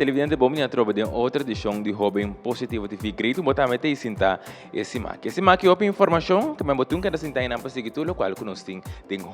televidente bom minha tropa de outra edição de Jovem Positivo TV. Grito botar mete e sinta esse maqui. Esse maqui é informação que me botou que sinta aí na pasigue tudo qual que nós tem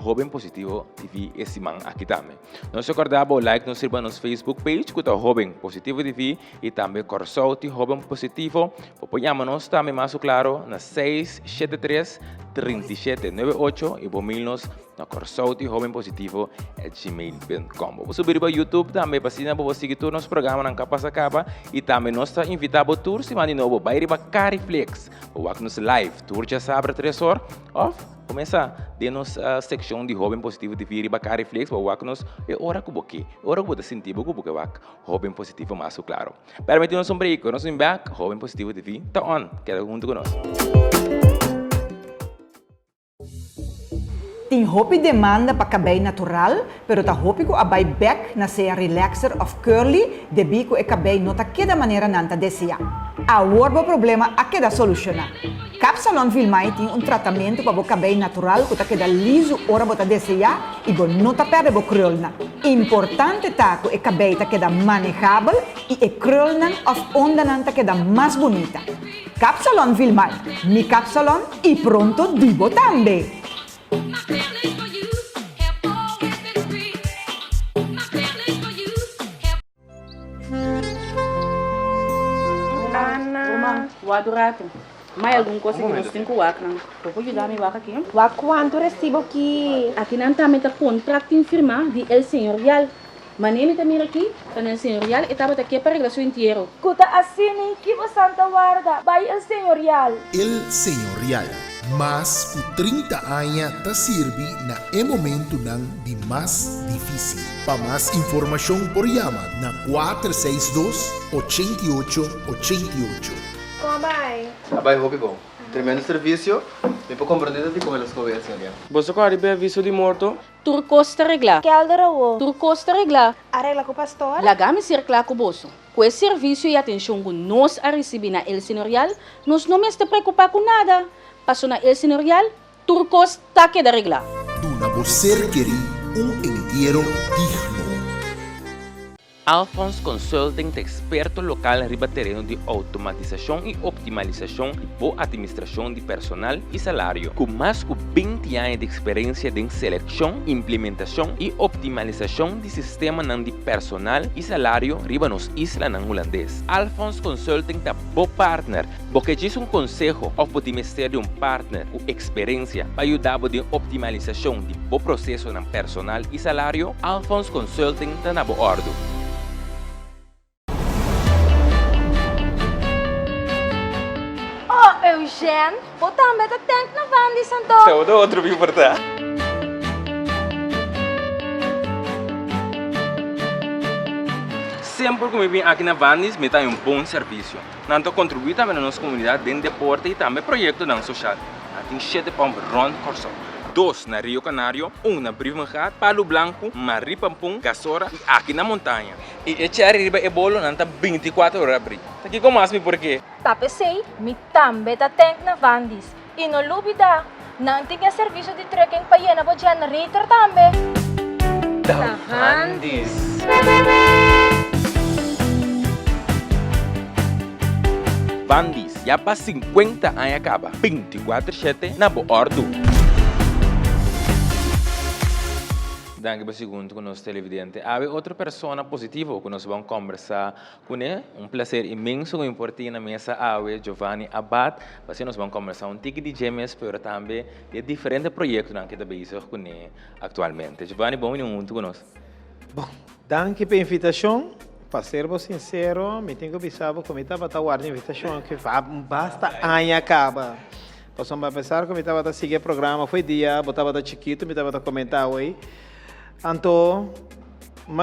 Jovem Positivo TV esse man aqui também. Nós acordava o like nos sirva nos Facebook page que tá Jovem Positivo TV e também Corsolti Jovem Positivo. Apoiamos também mais claro na 673-3798 e bomilnos na Corsolti Jovem Positivo @gmail.com. Vou subir para YouTube também para seguir todos os programas na capa a capa e também nós está invitado a tour se mande novo vai riba Cariflex ou nos live tour já sabe 3 horas off começa de nossa secção de Jovem Positivo de riba Cariflex ou nos é hora que boque hora que sentir boque Jovem Positivo mais claro. Permite-nos break, nós vamos back Jovem Positivo TV tá on, queda junto conosco. Tem hopi demanda para cabelo natural, pero ta hopi ko abay back na seya relaxer of curly, debi ko e cabelo nota queda maneira nanta deseja. A worbo problema a queda soluciona. Capsalon Vilmai tem tratamento para o cabelo natural que ta queda liso ora bota deseja e bo nota perde bo krulna. Importante ta ko e cabelo ta queda manejável e e krulna of onda nanta queda mais bonita. Capsalon Vilmai, mi capsalon e pronto dibo tambe. Ana, wado rato. May algum coisa que nós temos que wak não? Pode ajudar me wak aqui? Wak quanto recibo aqui? Aqui não também tá contrato em firma de El Señorial. Manemi também aqui, tá no Señorial e tava aqui para regulação inteiro. Kuta asini que você Santa Guarda, vai El Señorial. El Señorial. Mas o 30 anos ta sirve na é momento nang de mais difícil. Para mais informação por chama na 462-8888. Como vai? Abay, hope bom. Tremendo serviço. Me puedo comprender de como elas conversam ali. Você quer receber aviso de morto? Turcosta regla. Que alderawo? Turcosta regla. Arregla com o pastor? Lagame circular com o bolso. Com esse serviço e atenção que nós a receber na El Señorial, nós não me está preocupar com nada. Passou na El Señorial, Turcos tá que da regla. Duna você querer entierro digno. Alphonse Consulting é experto local riba terreno de automatização e optimalização ou administração de personal e salário, com mais de 20 anos de experiência em seleção, implementação e optimalização de sistema de personal e salário riba nos islas holandês. Alphonse Consulting é bom partner, porque diz conselho ou pode ser de partner com experiência para ajudar na optimalização de bom processo de personal e salário. Alphonse Consulting está na boa ordem. Eugênio, botar meta tanto na Vandi Santo. Então, do outro viu por tá. Sempre que me vem aqui na Vandis, me dá bom serviço. Nanto contribui também na nossa comunidade dentro de deporte e também projeto não social. Tem 7 pombos Ron Corso. 2 na Rio Canário, 1 na Brivanhat, Palo Blanco, Maripampum, Gasora e aqui na montanha. E esse riba é bolo nanta 24 horas abrir. Aqui como asmi por quê? Tapesei, mi tambe ta tank na Vandis. E não lubida, não tinha serviço de trekking pa yan na po generator tambe. Da Vandis. Vandis, já para 50 anos acaba. 24/7 na boa ordem. Danke por segundo com nosso televidente. Há outra pessoa positiva que nós vamos conversar com ele. Prazer imenso com importante na mesa Awe Giovanni Abad. Assim nós vamos conversar tique de gêmeos, mas também de diferentes projetos que estamos com ele atualmente. Giovanni, bom junto conosco. Bom, danke pela invitação. Para ser sincero, me tenho que pensar como estava a guardar a invitação que basta ano acaba. Posso pensar como estava a seguir o programa, foi dia, botava da chiquito, me estava a comentar hoje. Então,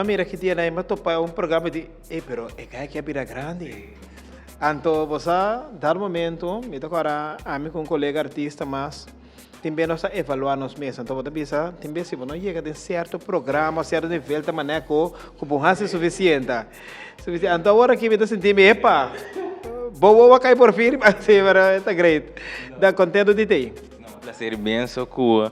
mira que dia aí, mas topa programa de, pero é que é bira grande. Então, você dá momento, me tocará a mim com um colega artista, mas também nós evaluar nos meses. Então, você pensa, também se você não chega a certo programa, certo nível, de maneira que o é suficiente. Então, agora que me estou sentindo, boa cair por fim, mas sim, está great. Dá contento de ter. Prazer imenso com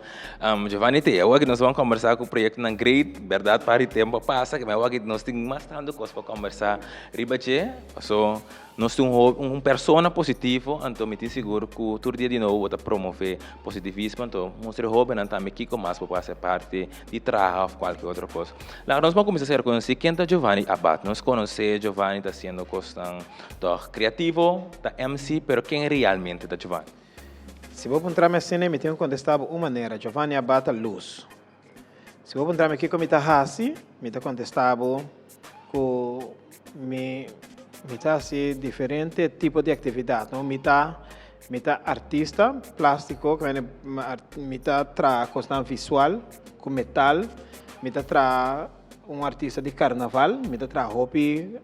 Giovanni Teo. Hoje nós vamos conversar com o projeto na Great, verdade, para o tempo passa, que hoje nós temos bastante coisa para conversar. Ribache, so nós temos persona positivo, então me seguro que todo dia de novo vou promover positivismo, então mostrar jovem então me kiko mais para fazer parte de trabalho ou qualquer outra coisa. Lá nós vamos começar a conhecer quem é Giovanni Abad. Nós conhecemos Giovanni está sendo coisa criativo, está MC, pero quem realmente é Giovanni? Se vou entrar na cena, me tenho que contestar de uma maneira. Giovanni Abad luz. Se vou entrar aqui com me hasi, me tenho contestar com me assim diferente tipo de atividade. Não me artista plástico, me tra questão visual com metal, me tra artista de carnaval, me tra hobby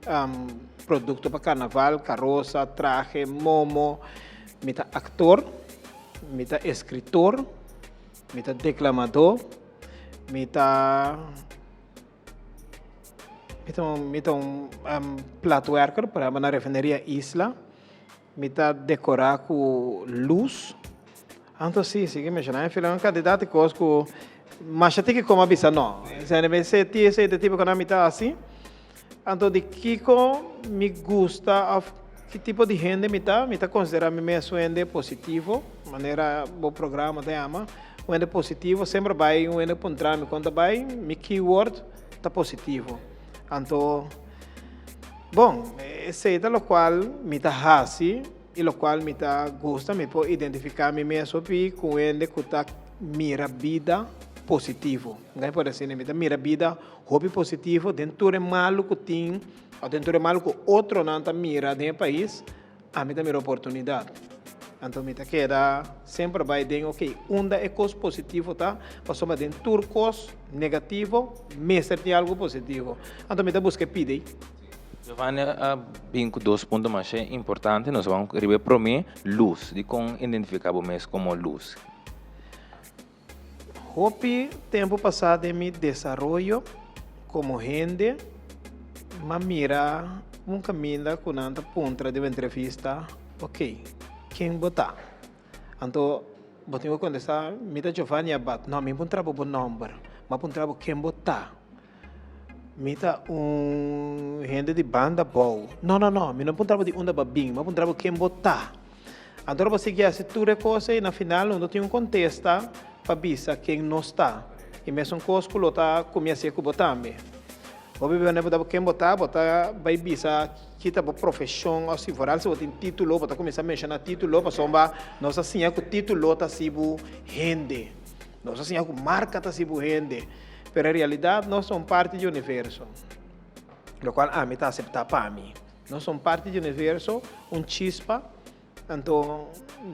produto para carnaval, carroça, traje, momo, me actor, me escritor, me declamador, me plato worker para na refineria Isla, me decorar com luz. Então sim, que mencionar, filho, um candidato que mas tem que como avisa não. Se deve ser esse tipo que me assim. Então de Kiko me gusta que tipo de gente me considera mesmo gente positivo, maneira bom programa te ama, um gente positivo sempre vai encontrar me quando vai me keyword tá positivo. Então, bom, esse é o qual me assim e o qual me gosta, me pode identificar me mesmo com ele que tá mira vida positivo. Não pode ser me mira vida hobby positivo dentro de malo que tem, ou dentro de malo que outro não tá mira dentro do país, a mim mira oportunidade. Então me queda sempre vai dizer ok, onde é coisa positivo tá, passamos dentro de coisa negativo, mesmo tem algo positivo. Então me busca pedir. Giovanni, bem com 2 pontos mais importantes, nós vamos receber para mim luz, de como identificar o mês como luz. Hopi tempo passado em meu desenvolvimento como gente, mas mira caminho com anta ponta de uma entrevista, ok, quem botar? Então, botei quando está, me dá Giovanni Abad, não, me encontrava o número, mas encontrava quem botar. Me dá gente de banda boa, não, me não encontrava de onda babinho, mas encontrava quem botar. Então, você quer fazer toda coisa e na final, não tem contexto para avisar quem não está. E mesmo coisa que está começando a botar. Obviamente, quem botar vai avisar que está a profissão, ou se for algo, se você tem título, você começar a mencionar título, para sombra, nós assim, que o título está sendo gente. Nós assim, que a marca está sendo gente. Mas, na realidade, nós somos parte do universo. O qual, me está aceitar para mim. Nós somos parte do universo, chispa. Então,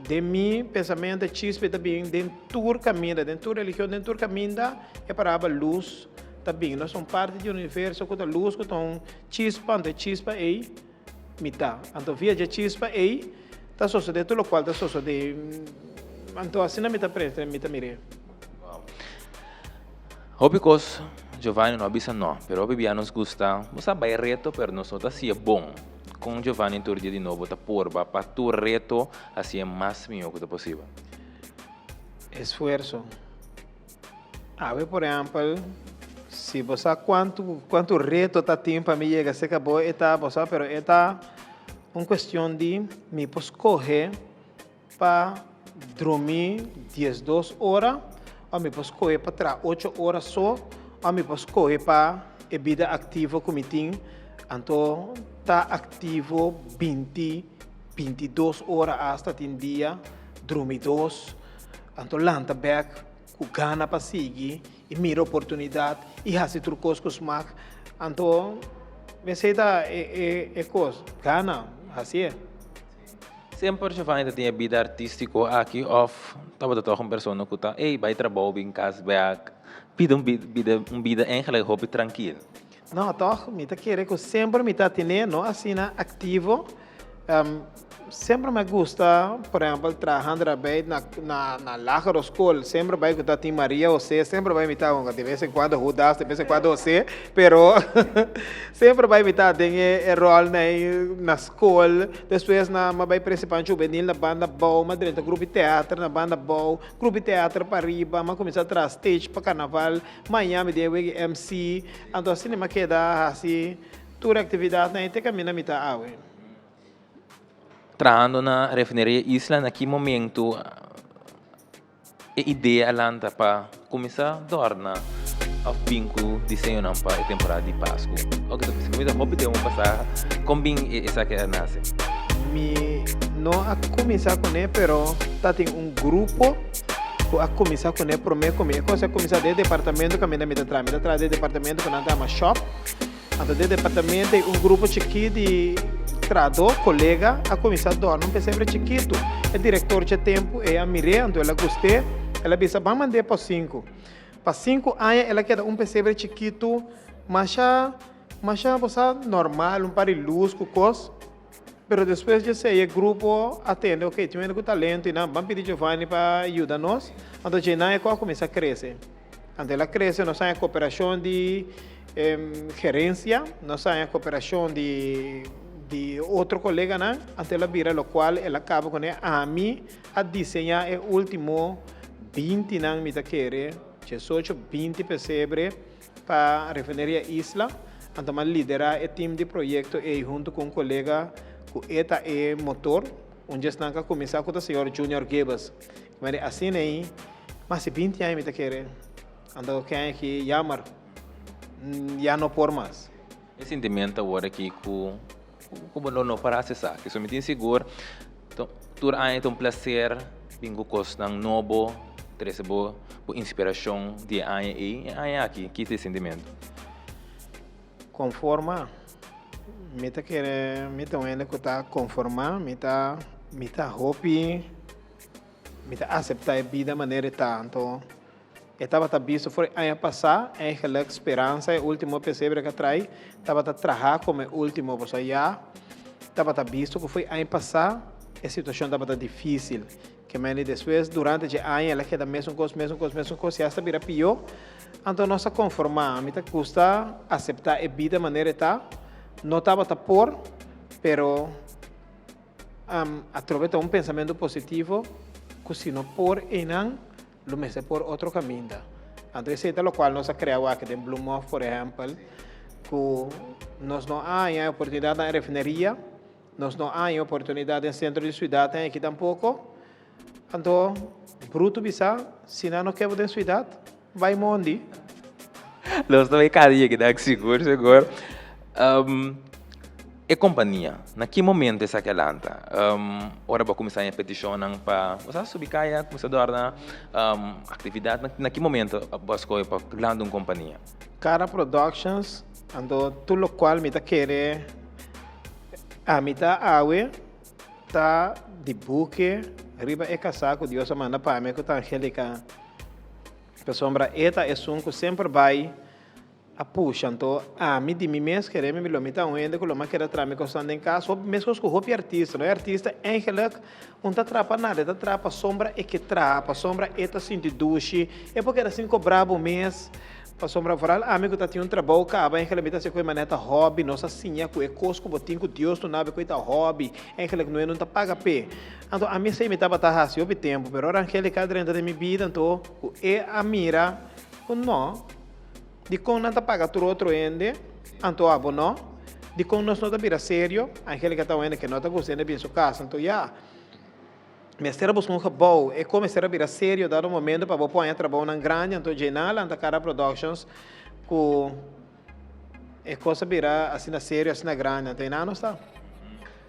de mim, pensamento, chispa também, dentro do caminho, dentro da religião, dentro do caminho, é para a luz. Também, nós somos parte do universo, com a luz, com a chispa, então chispa é mitad. Então, via de chispa é, está sucedendo tudo o qual está sucedendo. Então, assim não me está preso, me está mirando. Hobicos, Giovanni não avisa não, pero hoje nos gusta, você vai reto, pero nós assim é bom. Com Giovanni todo dia de novo, tá porba, para tu reto, assim é mais melhor que possível. Esforço. Por exemplo, se você quanto reto está tendo para mim chegar, se acabou etapa, pero é uma questão de me escolher para dormir 12 horas, ou me escolher para trabalhar 8 horas só, ou me escolher para a vida ativa como tem, então está ativo 22 horas hasta tem dia, dormir 2, então lanta back, com gana para seguir, e mira oportunidade, e fazer tudo coisa com os marcos. Então, você é coisa, gana, assim é. Sempre Giovanni tem a vida artística aqui, off, estava com uma pessoa que está, vai trabalhar em casa, pide uma vida eigenlijk hobby tranquilo. Não, toch, me querer que sempre me tendo, não assim ativo, sempre me gusta, por exemplo, trabalhando na Lagaro School, sempre vai com a Tim Maria, você sempre vai imitar, de vez em quando Judas, de vez em quando você, pero sempre vai imitar, tem rol na escola, depois vai participar juvenil na banda boa, mas dentro do grupo de teatro, na banda boa, grupo de teatro para arriba, mas começar a trazer stage para carnaval, Miami, de MC, então assim, mas queda assim, toda atividade, tem que caminhar imitar, Trabajando na refineria Isla, naquele momento, a ideia alanta para começar a dormir a vinco desenho não para a temporada de Páscoa. O que você me hope de passar com bem essa que nasce. Não a começar com ele, pero tá tem grupo a começar com ele, prometo comigo, começar de departamento que a minha atrás de departamento que não dá mais shop, então de departamento tem grupo chiquito de colega, a começar a dormir, não percebe chiquito. O diretor de tempo é a Mireia, então ela gostei, ela disse, vamos mandar para 5. Para 5 anos, ela quer percebe chiquito, mas já normal, par de luz, com coisa. Mas depois de sair, o grupo atende, ok, tem um talento, e vamos pedir Giovanni para ajudar nós. Então, já começa a crescer. Então, ela cresce, nós temos a cooperação de gerência, nós temos a cooperação de outro colega, né? Até ela vira, o qual ela acaba com a mim a desenhar o último 20 anos me querer, 18, 20 percebre para a refineria Isla, então liderar o time de projeto e junto com um colega que eta é motor, onde está a começar com o senhor Junior Gebas, mas assim aí, mas 20 anos me querer, então quem é que chamar, já não por mais. Esse sentimento agora aqui como não para acessar, que sou muito seguro. Então, tudo é um prazer, bingo costa novo, trazer boa inspiração de aqui, que esse sentimento. Conforma, me tá querendo, me tá vendo que tá conformar, me tá hope, me tá aceitar a vida de maneira tanto. Estava visto foi ano passado, aquela esperança, o último perceber que trai, estava trabalhar como o último, você já estava visto que foi ano passado, a situação estava difícil, que mas depois durante o ano ela queda mesmo coisa, e até vira pior, então nós conformar, me custa aceitar a vida de maneira tá, não estava por, pero através de pensamento positivo, que se não por não lo mese por outro caminho. Entonces, é lo qual nós criamos aqui em Blumhof, por exemplo, que nós não há oportunidade na refineria, nós não há oportunidade no centro de cidade aqui tampouco. Então, bruto bisa, se não quer de cidade, vai mondi. Nós também carinha que dá seguro. E companhia, naquele momento essa que lanta, ora vou começar a petição para você subir caia, começar a dar atividade naquele momento vou escolher para lançar uma companhia. Cara Productions, ando tudo o qual me tá querer, a me tá awe, tá de buque, riba é casaco, Deus manda para mim que tá angélica. Pessoa eta é que sempre vai a puxa, então, a mim de mim mesmo, querer me lo mita onde, que lo mais querer trazer constante em casa, mesmo com o artista, não é artista, é que não tá trapa nada, tá trapa sombra é que trapa, sombra é tá assim de duche, é porque era assim cobrava mês, para sombra varal, amigo tá tinha um trabalho, acaba, é que ele mita se coi maneta hobby, nossa sinha, com é cosco, botinho com Deus, tu nave coita hobby, é que ele não tá paga pé, então a mim sei me tava tá assim, houve tempo, pero ora aquele cadre da minha vida, então, é a mira, não. De como não está pagando tudo outro ende, então abo não. De como nós não está vira sério, aquele que está vendo que não está gostando de sua casa, então já. Mas será buscando bom, é como será vira sério, dado um momento para você pôr trabalho na grande, então general, anda Cara Productions, que é coisa vira assim na sério, assim na grande, então não está.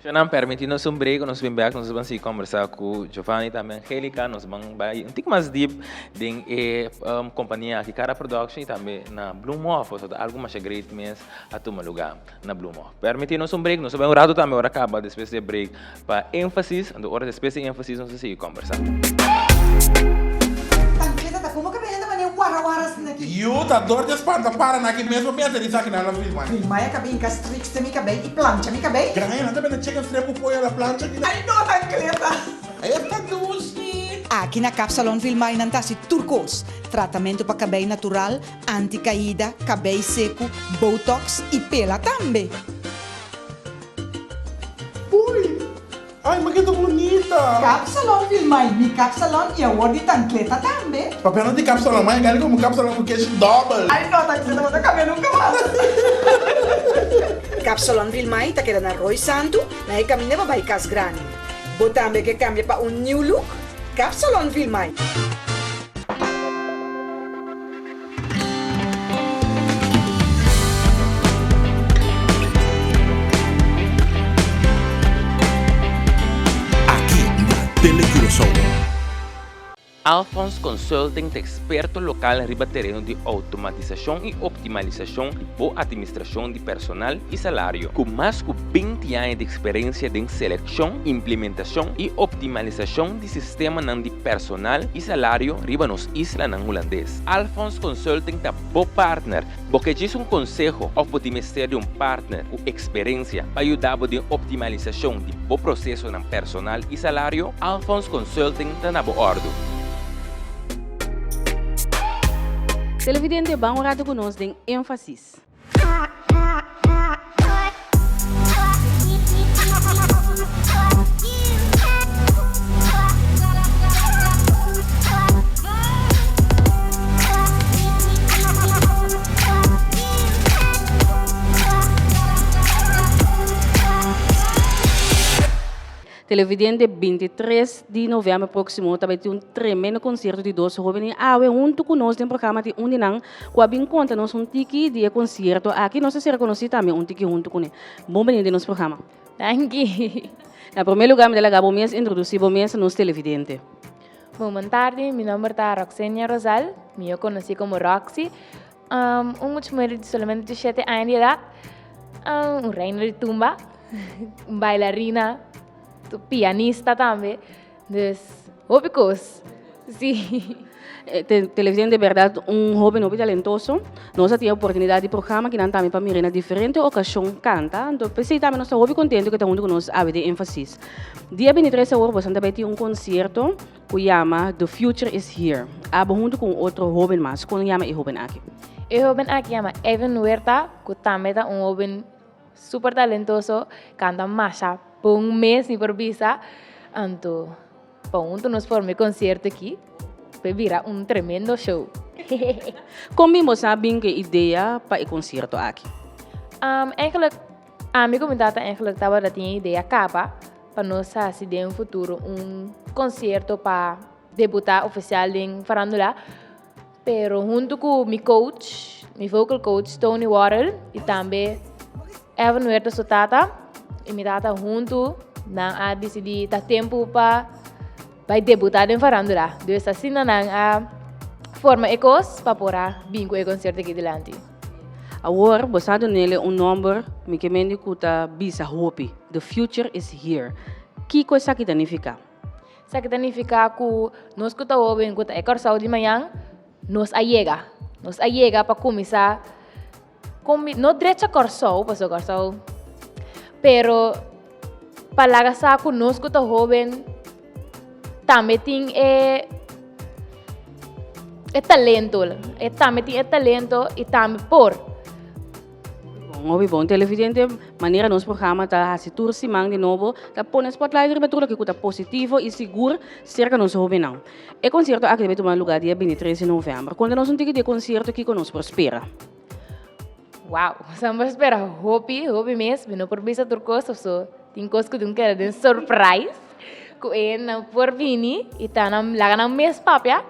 Se não permitir-nos break, nós vamos back, nós vamos conversar com Giovanni também, Angélica, nós vamos um pouco mais deep em companhia aqui, Cara Production e também na Blumhof, ou seja, algo mais great mesmo a tomar lugar na Blumhof. Permitir-nos break, nós vamos orar também, hora acaba, depois de break, para ênfasis, hora depois de ênfasis, nós vamos conversar. Como que vem da maneira wara-wara assim aqui? You, tá dor de espanta para aqui mesmo, pensa nisso aqui na filma. Filmar a cabine, castrix mi cabine e plancha mi cabine. Graia, não também chicken strip por a plancha aqui. Ai, não, Ancleta. Aí tá doce. Aqui na Capsalon Filmar nantasi turcos. Tratamento para cabine natural, anti-caída, cabine seco, botox e pela também. Ui, ai, mas que bonita. Capsalon Filmar, mi Capsalon e a word de Ancleta também. Papel de cápsula, mas galera como cápsula com queijo double. Ai, não, Ancleta, vou caber nunca mais. Capsalon Filmar tá querendo na Roy Santo, na caminho para Baicas Grande. Botambe que cambia para new look, Capsalon Filmar. Aqui na Telecurosou. Alphons Consulting é experto local em ribaterreno de automatização e optimalização, boa administração de personal e salário. Com mais de 20 anos de experiência em seleção, implementação e optimalização de sistema de personal e salário riba nos islas holandês. Alphons Consulting é bom partner, porque diz conselho ou pode mostrar um partner com experiência para ajudar na optimalização de bom processo de personal e salário. Alphons Consulting está na boa ordem. Televidente bang orado conosco em ênfasis. Televidente 23 de novembro próximo também tem tremendo concerto de 2 jovens awe junto conosco no programa de Uninang com a bem conta nós tiki de concerto aqui nós ser conhecido também tiki junto com ele. Bom bem-vindo no programa. Thank you. Em primeiro lugar, me delega bom mês introduzir bom mês nos televidente. Boa tarde, meu nome é Roxenia Rosal, eu conheci como Roxy. Mulher de somente 17 anos de idade, reina de tumba, bailarina, pianista também, dus óbicos, sim. Televidente de verdade jovem muito talentoso. Nós temos a oportunidade de programa que não também para mirar diferente ocasião canta. Então pensei também nós estamos contentes que estamos junto conosco a de ênfasis. Dia 23 de agosto você também tem concerto que chama The Future is Here. Aba junto com outro jovem mais. Como chama o jovem aqui? O jovem aqui chama Evan Huerta, que também é jovem super talentoso, canta masha por mês improvisa. Então, para nós formar concerto aqui. Vira tremendo show. Como você sabe que ideia para o concerto aqui? Eigenlijk, a minha comunidade eigenlijk estava a ter ideia para nós fazer no futuro concerto para debutar oficial em Farandula. Pero junto com meu coach, meu vocal coach Tony Warrell e também Evan Huerta Sotata, e minha tata junto, a decidir dar tempo para vai debutar em Farandula. Dus assim não a forma ecos para pôr bingo e concerto aqui delante. Agora, você nele número que me indica bisa hope. The future is here. Que coisa que significa? Significa que nós que estamos bem que é corção de manhã, nos ayega para começar não direito a corção, passou corção, pero para lagar que nós que estamos bem também tem talento, também tem talento e também por. Bom, televidente, maneira nosso programa está a se turcimang de novo, está põe spotlight de tudo que está positivo e seguro cerca do nosso jovem não. O concerto aqui deve tomar lugar dia 23 de novembro. Quando nós temos de concerto aqui conosco prospera. Wow, estamos esperando hope mesmo, não por visa turcoso, so tem coisa que não quer de surprise. Que por vini e tá na laga mês papia.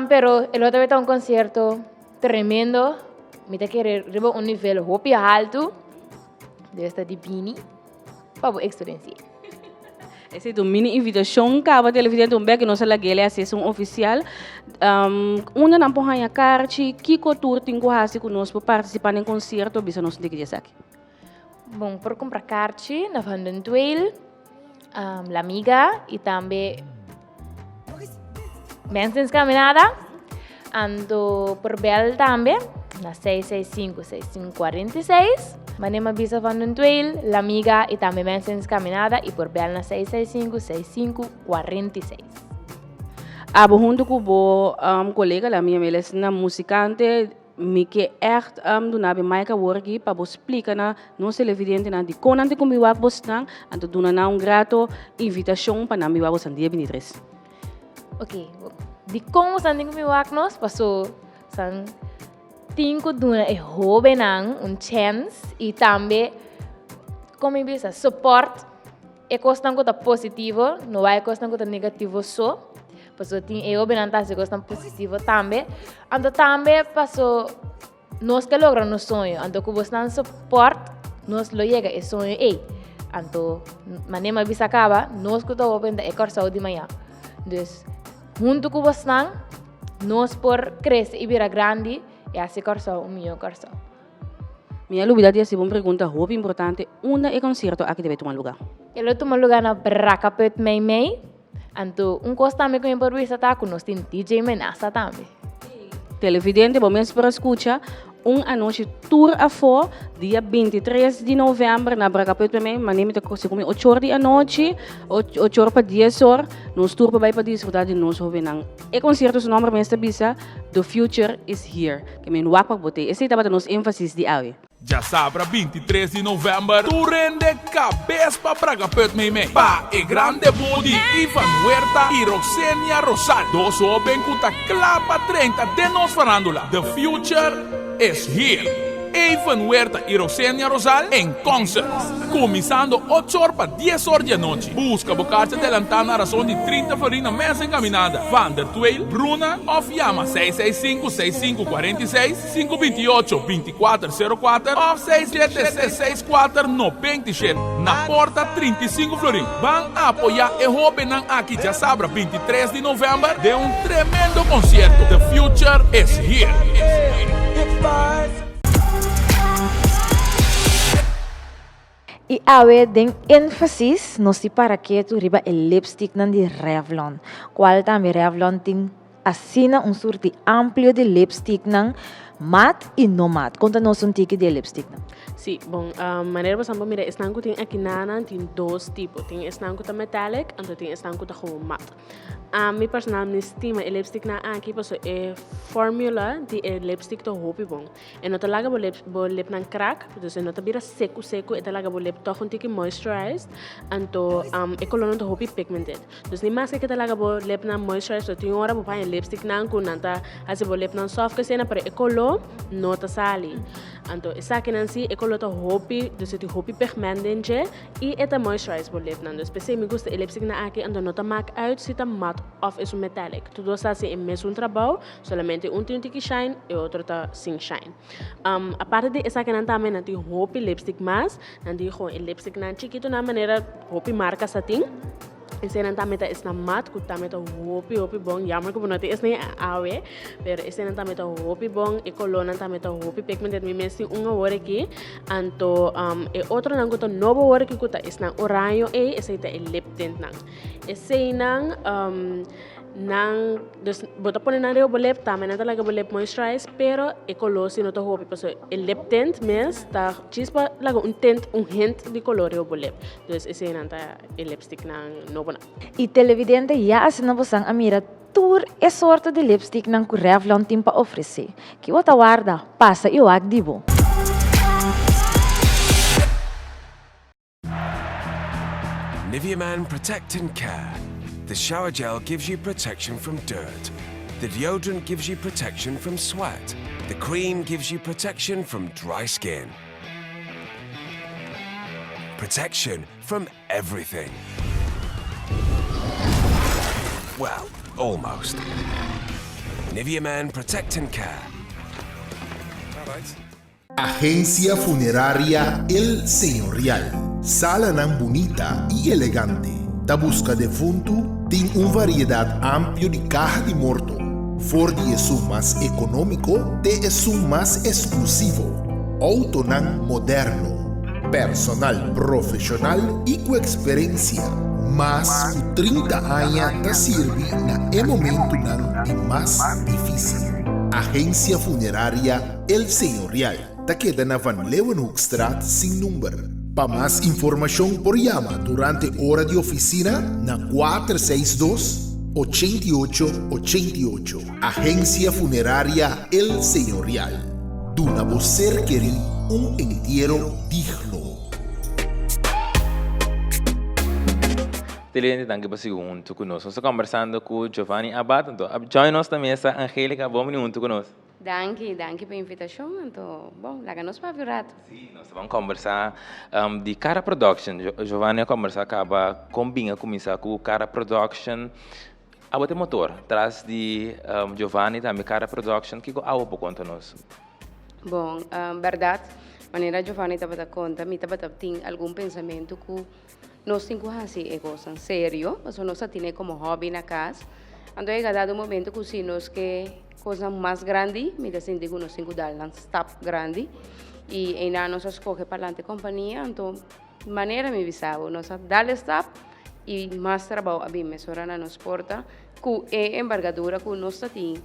Pero el otro vez un concierto tremendo. Me te querer arriba un nivel hopi alto. De esta de vini para experiencia. Essa é uma mini invitação que a televidente que nós lagele a sessão oficial. Uma não põe a carte, que cultura tem que fazer conosco para participar em concerto, bisa nós tem que dizer aqui. Bom, por comprar carte na Vandentuel. La Amiga e também Bensens Caminada. Ando por bel também, na 665-6546. Manema bisa van un tuil, la amiga e também mensens caminhada e por bel na 665-6546. Abo junto com o colega lá minha eles na musicante me que echt do nabe Maika worki para vos explicar na não se evidente na de conante com meu avô stang anto dona na grato invitação para na meu avô san dia 23. Ok, de como sanding com meu avô nos passou san tinko duna e jovenang chance e também como bisa support e costan ko ta positivo, não vai costan ko ta negativo só. Passou tem eu benanta se gostam positivo também. Ando também passou nós que logra no sonho, ando que você não suporta, nós lo chega e sonho ei. Ando manema bisa acaba, nós que tô open da ecorção de manhã. Dus junto com você não, nós por crescer e virar grande e assim corção minha corção. Minha lubida dia se bom pergunta muito importante, onde é concerto aqui deve tomar lugar? Ele toma lugar na Bracapet Mei. Anto, costa me com por vista tá com nós tem DJ Menasa também. Televidente, bom mês para escutar anúncio tour a for dia 23 de novembro na Bracapet Mei, maneme te se come 8 horas da noite, 8 horas para 10 horas, nos tour para para desfrutar de nós jovenang. E concerto se nome mês bisa, The Future is Here, que men wak bote. Esse tava nos ênfasis de ave. Já sabe, 23 de novembro, tu rende cabeça para Bracapet Mei. Pa e grande body, Ivan Huerta e Roxenia Rosal. Dos oben kuta clapa 30 de nos farándula. The Future is Here. Ivan Huerta e Roxenia Rosal em concerts. Começando 8 horas para 10 horas da noite. Busca bocarse adelantar na razão de 30 farina mesa encaminhada. Van der Tuil, Bruna, of Yama 665-6546-528-2404 of 67664-97. Na porta 35 florim. Van apoiar e Hobenang aqui já sabra 23 de novembro de tremendo concerto. The Future is Here. E awe den ênfasis no si para que tu riba el lipstick nan di Revlon. Qual também Revlon tem assina surti amplio de lipstick nan matte e não matte. Conta-nos tique de lipstick nan. Sim, bom, maneira por exemplo, mira, estanco tem aqui nana tem dois tipos, tem estanco ta metallic, e tem estanco ta como matte. Mi personal me estima el lipstick na aqui paso é formula de lipstick to hopi bom. E não te laga bo lip nan crack, dus não te bira seco e te laga bo lip to tique moisturized, anto e color to hopi pigmented. Dus ni mas que te laga bo lip nan moisturized, so tem hora bo pa lipstick nan kun nanta hasi bo lip nan soft que sena pero e color no te sali. Anto esa que nansi e color to hopi, dus het hopi pigmentente e eta moisturized bo lip nan. Dus pese me gusta el lipstick na aqui ando no te maak uit sita mat of es metallic. Tudo está assim em mesmo trabalho, somente tem que shine e outro tá sem shine. A parte de essa que não também não tem hopi lipstick mas, não tem o lipstick não chiquito na maneira hopi marca satin. Esse não também tá na mat, que também tá hopi bom. Jammer que não tem esse nem awe, pero esse não também tá hopi bom e color não também tá hopi pigmented. Me mesmo hora aqui, anto e outro não gosto novo hora que kuta esse não orange e esse tá lip tint não. Esse não nang dus bota pone na reo bolep também não talaga bolep moisturize, pero e color se não tá hopi, porque el lip tint mes tá chispa lago tint hint de color reo bolep. Dus esse não tá el lipstick não novo. E televidente já assina bosang amira tour e sorte de lipstick nang ku Revlon tem para oferecer. Que outra guarda passa e o dibo. Nivea Man Protect and Care. The shower gel gives you protection from dirt. The deodorant gives you protection from sweat. The cream gives you protection from dry skin. Protection from everything. Well, almost. Nivea Man Protect and Care. Agencia Funeraria El Señorial. Sala nan bonita y elegante. Da busca defunto tem variedad amplia de caja de morto. For de es más económico, de es más exclusivo. Auto nan moderno. Personal profesional y con experiencia. Más de 30 años te sirve en el momento nan de más difícil. Agencia Funeraria El Señorial. Te queda na Van Leeuwenhoekstraat sin número. Para más información por llama durante hora de oficina na 462-8888. Agencia Funeraria El Señorial. Duna vocer querer un entierro digno. Televidente, danke por junto conosco. Estou conversando com Giovanni Abad. Então, join nós também essa Angélica, vamos junto conosco. Danke pela invitação. Então, bom, larga-nos para o rato. Sim, nós vamos conversar de Cara Production. Giovanni conversar acaba combina começar com Cara Production. A botar motor, atrás de Giovanni também Cara Production, que algo por conta nós. Bom, verdade, maneira Giovanni estava a conta, me estava tem algum pensamento que nós temos assim é coisa sério, mas nós temos como hobby na casa. Então é dado um momento que se nós que coisa mais grande, me dá sentido que nós temos dar um step grande e ainda nós escolhe para a companhia, então maneira me visava, nós dar step e mais trabalho a bem mesurar na nossa porta, que é envergadura que nós temos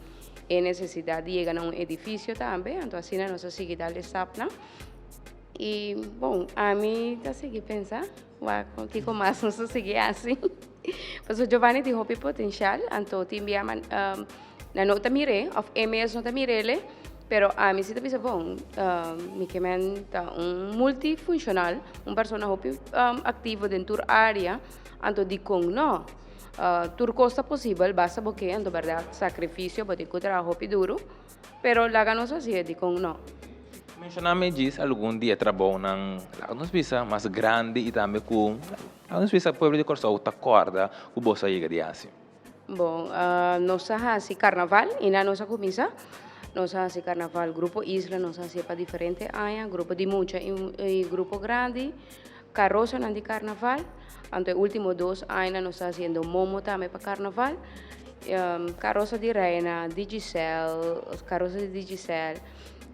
é necessidade de chegar a um edifício também, então assim nós seguimos dar step, não? E, bom, a mim está seguindo pensar, contigo mais não se seguir assim. Mas o Giovanni tem hobby potencial, então te envia na nota mire, of MS nota mirele, pero a mim se te pensa, bom, me quementa multifuncional, persona hobby ativo dentro da área, então de com não. Tur costa possível, basta porque, então, verdade, sacrifício, pode encontrar hobby duro, pero la ganos assim, de com não. Mencioname diz algum dia trabalho nang nos bisa mais grande e também com nos bisa povo de Corsou ta corda o bolsa chega de assim. Bom, nós hacemos carnaval e na nossa comissão nós hacemos carnaval grupo Isla, nós hacemos para diferente área, grupo de mucha e grupo grande, carroça de carnaval. Então, último 2 anos nós fazendo momo também para carnaval, carroça de Reina, Digicel, carroça de Digicel.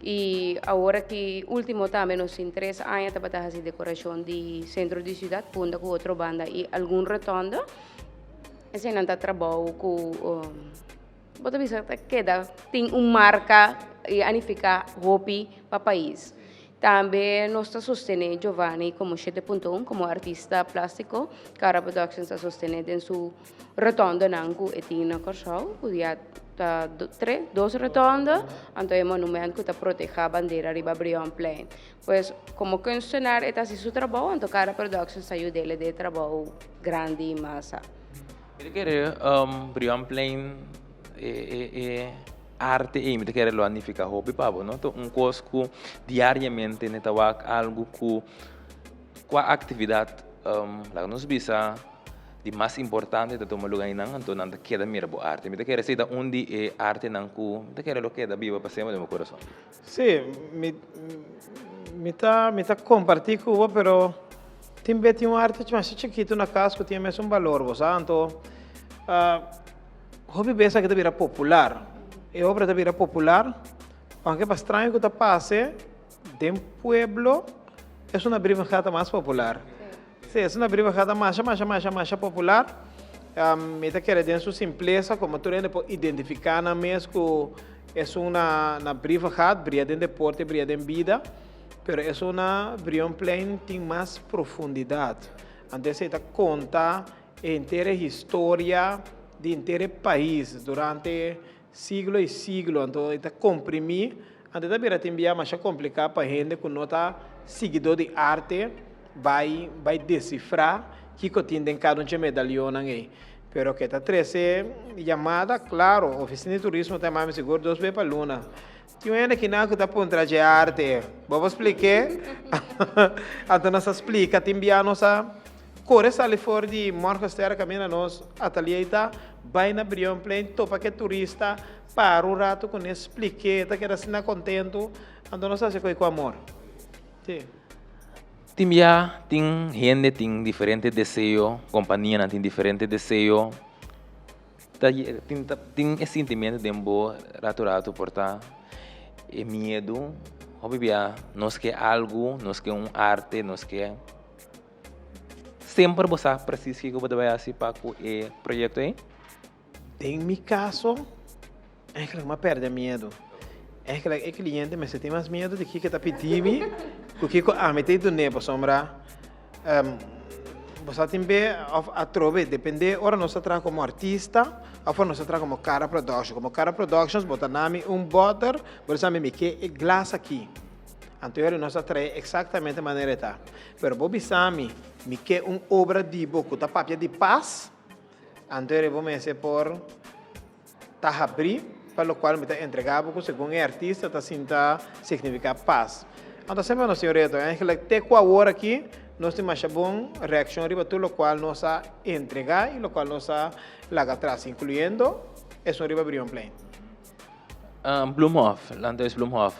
E agora que último também nós em 3 anos estava fazendo decoração de centro de cidade, punta com outra banda e algum redondo. Esse não está trabalho com bota vista que tem marca e anifica hobby para o país. Também nós está sustentando Giovanni como 7.1 como artista plástico, Cara Productions está sustentando em seu redondo nangu e tem na Corsou, podia 2 retondas, então é um monumento que está protegendo a bandeira de Brion Plain. Pois, como funcionário, está assim seu trabalho, então Cara Productions ajuda ele de trabalho grande e massa. Eu quero Brion Plain arte e me quero lo anificar hobby pabo, não? Então coisa que diariamente netawa algo que com a atividade lá nos bisa de mais importante de tomar lugar nang então não queda mira bo arte me quero ser onde é arte nang ku me quero lo queda viva para sempre no meu coração. Sim, me tá compartilhar com você, pero tem uma arte mais chiquito na casa que tem mesmo valor, você então hobby pensa que deve ser popular. E obra deve ser popular, aunque para estranho que está passe, de pueblo é uma brincada mais popular. Sim, é uma brincada mais popular. Me quer dizer sua simpleza, como tu pode identificar na mesmo é uma brincada, brilha em deporte, brilha em vida, mas é uma Brion Plain tem mais profundidade. Antes você conta a inteira história de inteiro país durante siglo e siglo, então está comprimir, então também tem bem mais complicado para a gente que não está seguidor de arte, vai decifrar que tem cada medalhão aí. Pero que está 13 chamada, claro, oficina de turismo tem mais seguro 2 vezes para luna. Tem uma que não está por trás de arte, vamos explicar? Então nós explica, tem bem a nossa corre sale fora de Marcos Terra caminha nós ateliê está vai na Brion Plain, topa que turista, para um rato com explique, tá que era assim contento, então nós fazemos com amor. Sim. Tem gente tem diferente desejo, companhia tem diferente desejo. Tem esse sentimento de boa rato portar é medo, obviamente, nós quer algo, nós quer arte, nós quer sempre você precisa que você vai assim para o projeto aí. Em meu caso, eigenlijk maar perde medo. Eigenlijk o cliente me tem mais medo de que tá pedindo, porque a metade do nebo sombra você tem bem a trove, depende ora nós trabalhamos como artista, ou nós trabalhamos como cara production, botar nome butter, por exemplo me que é glass aqui. Então nós trabalhamos exatamente a maneira tá. Pero Bobby Sami me que obra de boco, tá papel de paz. Então vou me por tá abrir, para o qual me tá entregar porque segundo o artista tá sinta significa paz. Então sempre nós senhorito, até com a hora aqui nós temos uma boa reação riba tudo o qual nós a entregar e o qual nós a largar atrás, incluindo esse riba brilhão plane. Blumhoff, Landeus Blumhoff,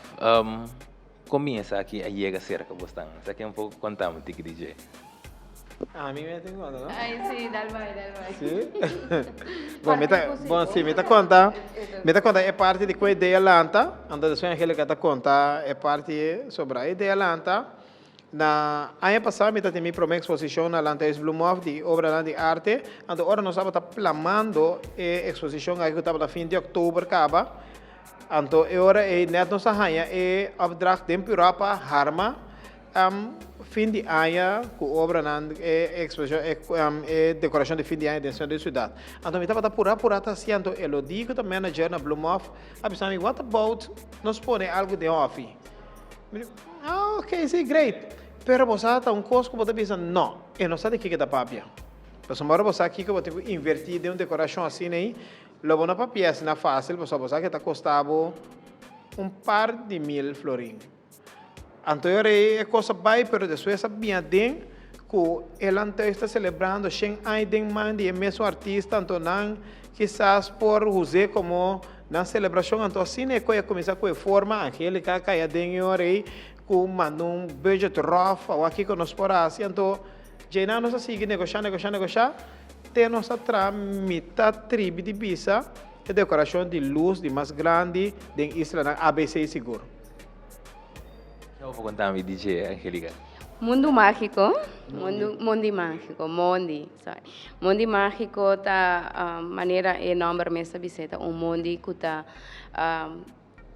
começa aqui a chegar cerca bastante. Você quer pouco contar um tique DJ? A mim me tem conta, não? Ai, sim, dá vai. Sim? Sim, me tá conta. Me tá conta é parte de coisa ideia lanta, anda de sonho aquele que tá conta é parte sobre a ideia lanta. Na ano passado, me tá tem uma exposição na Landeus Blumhoff de obra de arte, então agora nós estamos planando a exposição aí que estava no fim de outubro, acaba. Então, agora é net nossa rainha é opdracht temporário para Harma, fim de ano com obra na exposição decoração de fim de ano dentro da cidade. Então, me estava por assim, então eu digo que o manager na Blumhoff, abisami, what about nós põe algo de off? Ok, sim, great. Pero você está custo que você pensa, não, eu não sei de que é da papia. Então, agora você aqui que você tem que invertir de uma decoração assim, né? Logo na papia, assim, não é fácil, você que está custando par de mil florins. Então, é coisa bem, pero depois sabia bem que ele está celebrando 100 anos de mãe e mesmo artista, então não, quizás por usar como na celebração, então assim é que começar com a forma, aquele que cai dentro aí, com um budget rough, ou aqui que nós por assim, então já não nós seguir negociar, tem nossa tramita tribo de bisa, e decoração de luz de mais grande, de isla na ABC seguro. Eu vou contar a DJ Angélica. Mundo mágico, Mundo mágico tá maneira é nome mesa visita mundo que tá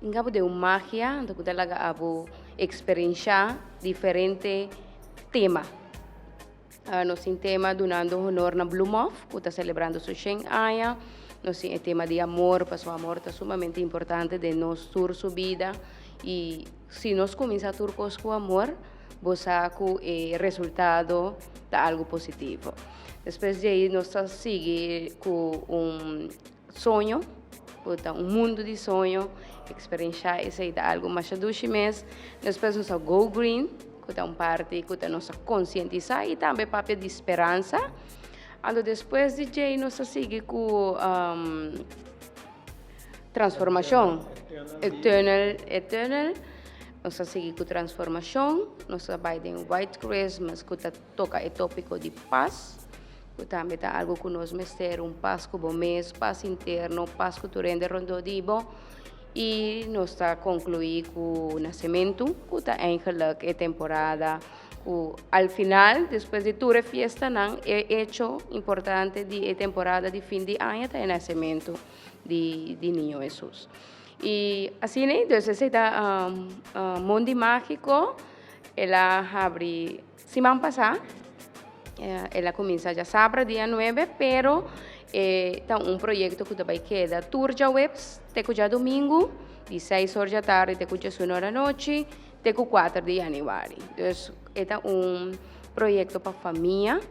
engabo de magia, então que laga abo experiência diferente tema. Nós tem tema donando honor na Blumhoff, que está celebrando seu 100 anos. Nós tem tema de amor, porque o amor está sumamente importante de nós tour sua vida e se nós começar a tour com amor, você com o resultado tá algo positivo. Depois de aí nós seguimos com sonho, mundo de sonho, experiência esse é algo mais de 2 meses. Depois nós go green, que é parte que nós conscientizar e também papel de esperança. Então depois de aí nós seguimos com transformação, eternal. Nós seguimos com transformação, nós trabalhamos em White Christmas, que toca o tópico de paz, que também é algo que nós mestemos, paz como mês, paz interno, paz que rende rondodibo, e nós está concluído com o nascimento, que é eigenlijk a temporada, al final, depois de toda a festa, é hecho importante de temporada de fim de ano, é o nascimento de Niño Jesus. E assim, né? Então, esse Mundo Mágico, ela abre semana passada, ela começa já sábado, dia 9, pero tem projeto que vai quedar tour já webs, até já domingo, de 6 horas da tarde até 1 hora da noite, até 4 de janeiro. Então, é projeto para família,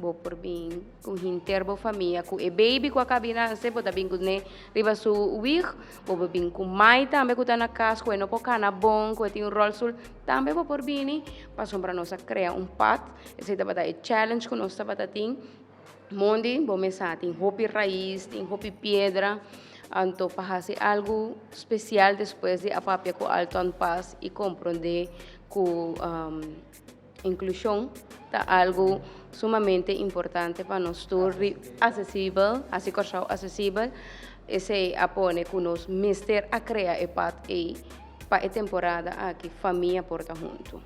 vou por bem com interbo família, com o baby com a cabina, se pode bem com né, riba su wig, vou bem com mãe também que está na casa, com não pode na bom, com tem rol sul, também vou por bem, para sombra nós criar path, esse é para challenge que nós está tem, mundi, vou começar tem hopi raiz, tem hopi pedra, então para fazer algo especial depois de a papia com alto en paz e compreender com inclusão, tá algo sumamente importante para nós todos, acessível, assim que acessível, esse apone que nós mister a criar e para a temporada aqui família porta junto.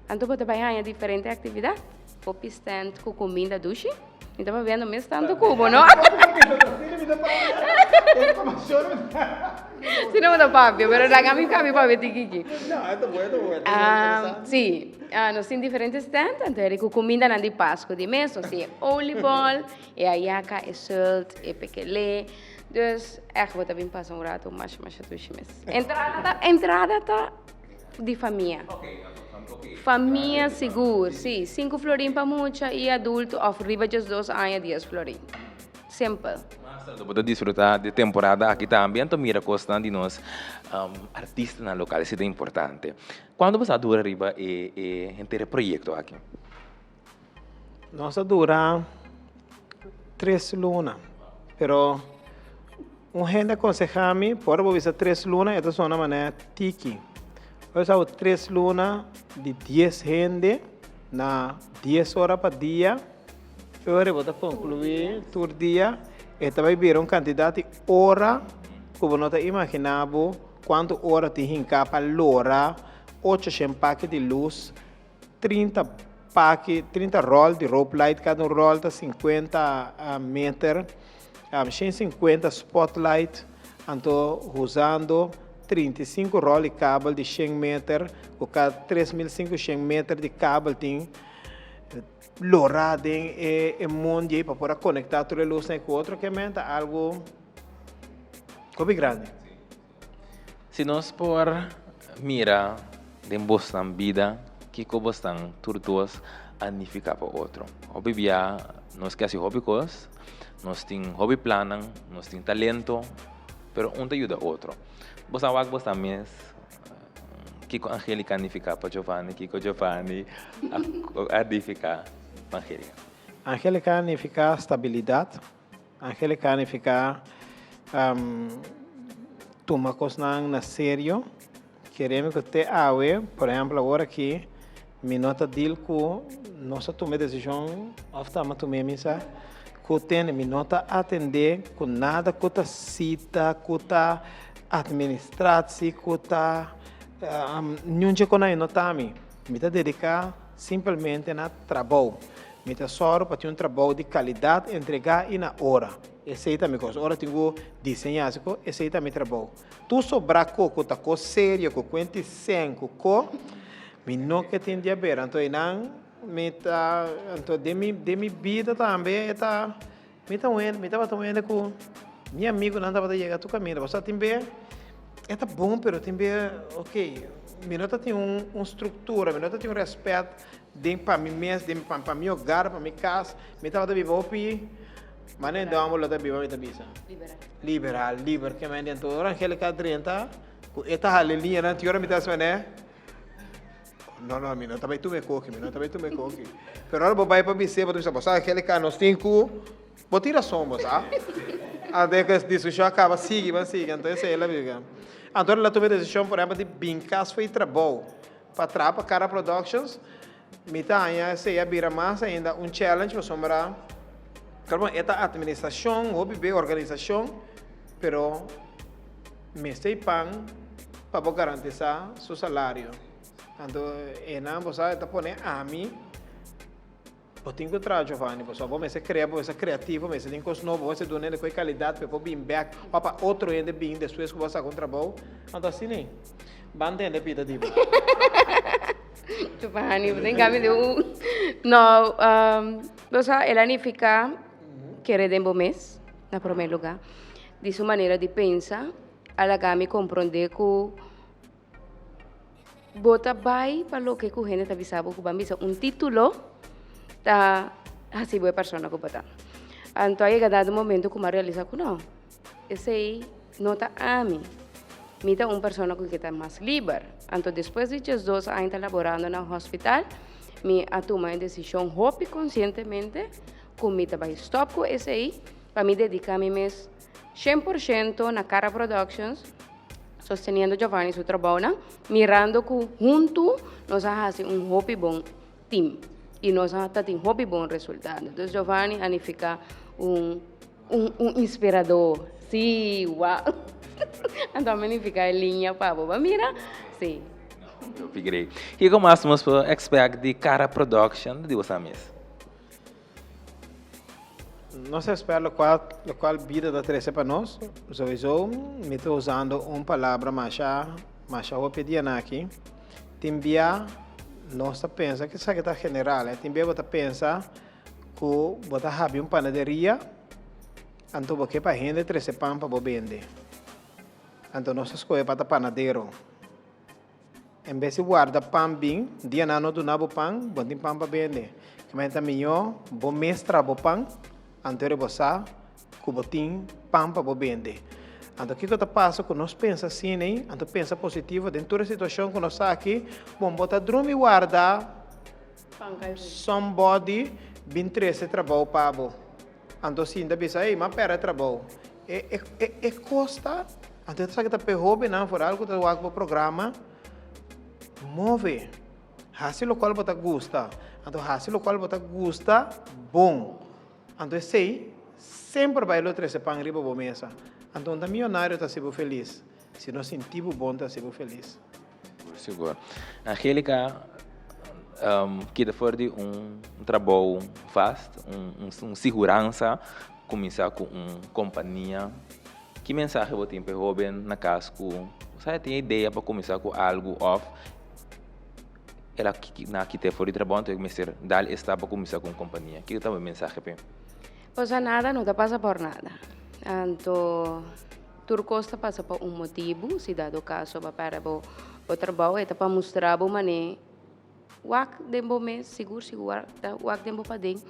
Então pode trabalhar em diferentes atividades, pop stand com comida duche, Estamos vendo mesmo tanto cubo, não? Si no me da papio, pero la gami para ver tiki. No, esto es bueno. Sí, nós temos diferentes stands, então ele com comida na de Páscoa de mês, assim, oliebollen, e a yaca, e salt, e pequelé. Dus echt wat hebben we pas een rato, mas tussen mes. Entrada tá de família. Família seguro, sim. 5 florin para mucha e adulto of riba just 2 anos 10 florin. Simple. Mas para desfrutar de temporada aqui também, então mira costa de nós artistas na local, isso é importante. Quando você dura riba e inteiro projeto aqui? Nossa dura 3 lunas, pero gente aconseja-me, por visar 3 lunas, esta é uma maneira tiki. Eu usava 3 lunas de 10 gente, na 10 horas para dia. Eu vou concluir todo dia. Esta vai vir uma quantidade de horas, como não imaginava, quanto horas tem para lora, 800 paques de luz, 30 roll de rope light, cada roll está 50 metros, 150 spotlight, então usando 35 roll de cabo de 100 metros, com cada 3.500 metros de cabo tem lorado em mundo para poder conectar toda a luz com outro, que é algo bem grande. Se nós por mira de boa vida, que como estão todos a ficar para outro. Hobby via, nós que assim hobby cos, nós tem hobby planan, nós tem talento, pero um te ajuda outro. Você vai gostar mesmo. Kiko Angelica nifica para Giovanni, Kiko Giovanni a edificar para Angelica. Angelica nifica estabilidade. Angelica nifica tomar coisas na sério. Queremos que te awe, por exemplo, agora aqui, me nota deal com nossa tomada de decisão, ofta tomei missa, que tem me nota atender com nada que tá cita, que tá administrar-se, que tá não te conhece notami, me tá dedicar simplesmente na trabalho, me tá só para ter trabalho de qualidade, entregar e na hora. Esse aí também coisa. Ora tenho desenhar isso, esse aí também trabalho. Tu sobra coco, tá co sério, co 25, co me não que tem de haver, então não me tá, então de mi vida também tá, me tá vendo com meu amigo não tava chegar tu caminho, você tem bem é bom, pero tem ok, me nota tem estrutura, me nota tem respeito dentro para mim mesmo, para meu hogar, para minha casa, me tava de viver mas nem dá uma luta viva, me tá bisa. Liberal, que me dentro. Orang Angelica 30, esta halelinha na tiora me tá né? Não, me não também tu me coque. Pero agora vou vai para você, para tu saber, Angelica nós cinco, vou tirar somos, ah? Até que discussão acaba, sigue, então essa é ela viga. Então ela tomou decisão, por exemplo, de bincar foi trabalho para trapa Cara Productions. Me tá aí, essa vira mais ainda challenge para sombrar. Claro, esta administração, hobby, organização, pero me sei pan para garantizar seu salário. Então, você está pondo a mim, eu tenho que trabalhar, Giovanni, você vai ser criativo, você tem coisas novas, você dá com qualidade, para vir back, para outro ainda vir depois que você com trabalho. Então, assim, nem. Mantém pita tipo. Giovanni, tem que de não, você ela nifica querer de mês, na primeiro lugar, de sua maneira de pensar, ela me compreender que bota vai para o que a gente está avisando que vamos título tá assim boa pessoa que bota. Então aí cada momento que me realiza que não, esse aí não está a mim, me tá pessoa que está mais livre. Então depois de 2 anos trabalhando no hospital, me toma a decisão hope conscientemente que vai stop com esse aí, para me dedicar-me 100% na Cara Productions, sosteniendo Giovanni su trabalho, mirando que junto nós fazemos hobby bom team e nós temos hobby bom resultado. Então Giovanni fica inspirador, sim, uau. Então me fica em linha para mira, sim. Eu fiquei. E como nós expect de Cara Production de você mesmo? nós esperamos o qual vida da Teresa para nós. Sowieso, me estou usando uma palavra mais eu pedi aqui. Timbia, nós pensa que isso aqui está general. Timbia você pensa que você have uma panaderia, então você para vender 13 pão para vender. Então nós escolhemos para panadeiro. Em vez de guardar pão bem, dia não do nabo pão, botem pão para vender. Mas também bom mestra bo pão, anterior você que botem pão para vender. Então o que está passando quando nós pensa assim, né? Então pensa positivo dentro da situação que nós está aqui, bom botar dormir guardar somebody bem 13 trabalho para então sim, da bisa aí, mas pera trabalho. É custa, então você está perrobe não for algo que está o programa move. Hasi lo qual bota gusta. Então hasi lo qual bota gusta bom. Então sei sempre vai lo 13 pão riba bo mesa. Então, o milionário está sendo feliz. Se nós sentimos bom, está sendo feliz. Seguro. Angélica, que for de trabalho vasto, segurança, começar com uma companhia. Que mensagem você tem para o jovem na casa? Você tem ideia para começar com algo off? Ela que te for de trabalho, tem que começar dar está para começar com uma companhia. Que é a mensagem para? Pues nada, não te passa por nada. Então, tudo costa passa por um motivo, se dado caso para o trabalho, é para mostrar a maneira, o que me seguro, o que para dentro,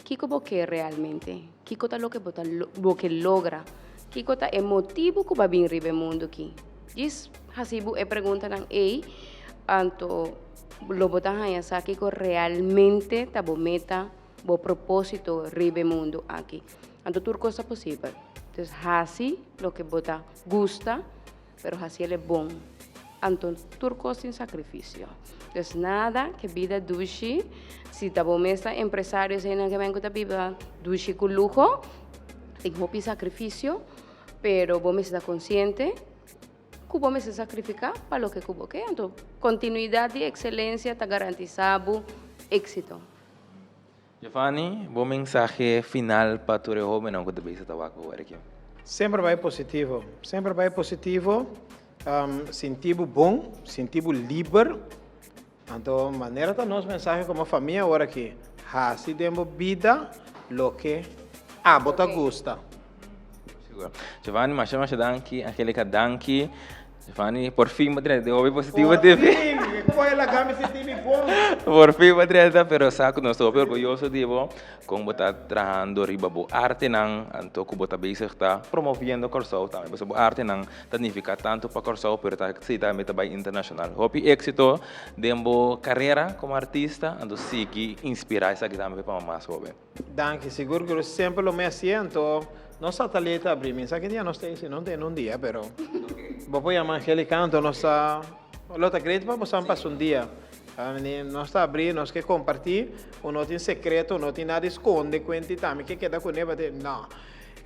que você realmente, que é o que logra, que é o motivo que vai vir no mundo aqui. Diz, assim, é pergunta não é, então, lo botan aí, sabe que realmente está a meta, o propósito ribe mundo aqui. Então, tudo coisa possível. Então, assim, o que você gusta, mas assim é bom. Então, tudo coisa tem sacrifício. Então, nada que vida duche, se está bom mesmo, empresários que vêm com a vida duche com luxo, tem que sacrifício, mas você está consciente que você se sacrificar para o que você quer. Então, continuidade e excelência está garantizado êxito. Giovanni, bom mensagem final para o jovem não que deve estar aqui. Sempre vai positivo, sentivo bom, sentivo livre. Então, maneira da nossa mensagem como família agora aqui, assim temos vida, lo que bota gusta. Giovanni, mas chama danke, Angélica danke. Giovanni, por fim, madre, de hobby positivo teve. Por fin, madreta, pero saco nós estou orgulhoso de você, como você trabalhando riba bo arte não, então como você bezig está promovendo Corsau também, porque arte não significa tanto para Corsau, pero está se também está internacional. Hope éxito de uma carreira como artista, então siga inspirar essa que também para mais jovem. Danke, seguro que eu sempre lo me asiento. Nossa taleta abrir, sabe que dia nós temos, não tem um dia, pero vou chamar Angélica, então nossa Lota acredita para você passar um dia. Nós está abrindo, nós quer compartilhar, não tem segredo, não tem nada esconde, quantidade, que queda com ele, não.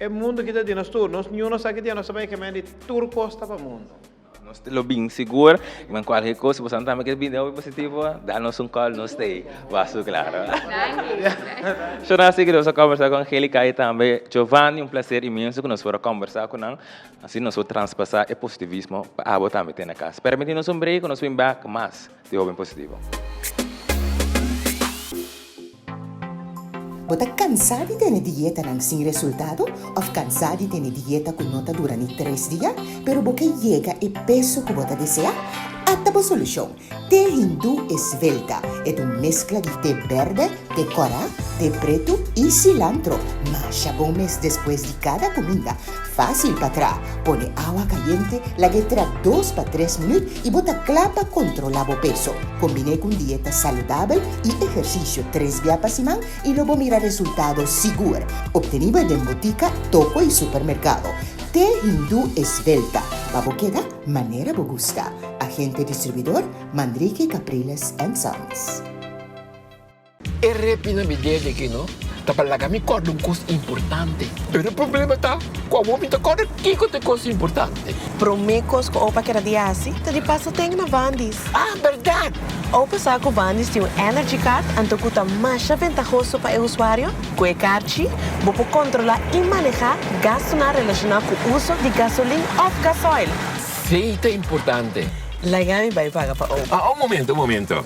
É o mundo que está dentro nós tudo, nós não sabe que nós sabemos que é tudo costa para o mundo. Nós estamos bem seguros, mas qualquer coisa, se você não tem que positivo, dá-nos call, nós estamos, vaso claro. Eu não sei que nós vamos conversar com a Angélica e também Giovanni, prazer imenso que nós vamos conversar com ela, assim nós vamos transpassar o positivismo para a também ter na casa. Permite-nos break, nós vamos back mais de jovem positivo. Você cansado de ter dieta sem resultado? Ou cansado de ter dieta com nota durante 3 dias, pero você chega e peso que você deseja? Há solução. Té Hindu Esvelta é uma mescla de té verde, té corá, té preto e cilantro. Mas bom mês depois de cada comida. Fácil para trás. Põe água caliente, la guetra 2 para 3 minutos e bota clapa controlar o peso. Combine com dieta saudável e exercício 3 dias por semana e logo mira resultados seguros. Obtenido em botica, toco e supermercado. Té Hindu Esvelta. Baboqueda, manera bogusta. Agente distribuidor, Manrique Capriles & Sons. Pinamigay aqui, não? Tapalaga mi corda um custo importante. Pero o problema está com o homem da corda que tem custo importante. bromecos com opa que era de assim, te de passo tem na Vandis. Ah, verdade! Opa saco Vandis tem um Energy Card, então custa mais ventajoso para o usuário. Com o card, você controlar e manejar gasto na relacionado com o uso de gasolina ou gasoil. Sim, é importante. Lagami vai pagar para opa. Ah, um momento.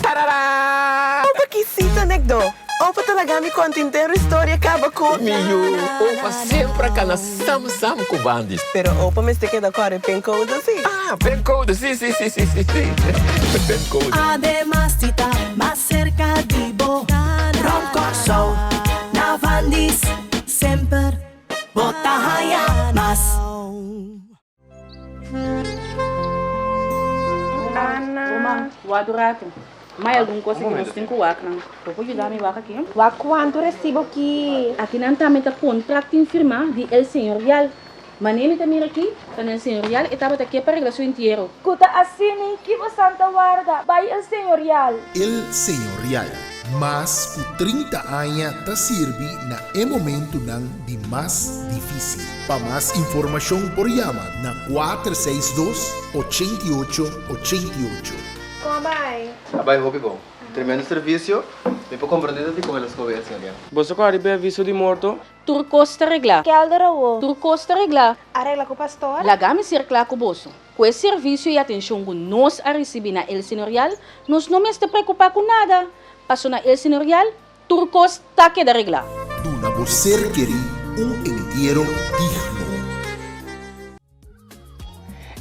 Tarará! Opa que cita, Negdo. Opa talaga mi kontinteiro história acaba com... Miyo, opa sempre ka na sam-sam com bandis. Pero opa me se queda com a pencode assim. Ah, pencode, sim. Pencode. Además está más cerca de vos. Ron Corso, na Vandis, sempre bota raia mas. Ana, wado rato. Mas alguma coisa que nós temos que wak não. Vou ajudar me wak aqui. Wak quanto recibo aqui? Aqui não também tá contrato em firma de El Señorial. Manemi tá mira aqui, tá no El Señorial e estava aqui para arreglar seu inteiro. Kuta assim que você Santa Guarda, vai El Señorial. El Señorial, mas por 30 anos ta sirve na momento nang de mais difícil. Para mais informação por chama na 462-8888. Como vai? Abai, Hopi bom. Tremendo serviço. Me puedo comprender de como elas conversam ali. Você quer receber aviso de morto? Turcosta regla. Que alderawo? Turcosta regla. Arregla com o pastor? Lagami circular com o bolso. Com esse serviço e atenção que nós a receber na El Señorial, nós não me está preocupar com nada. Passou na El Señorial, Turcosta queda regla. Duna você querer inteiro digno.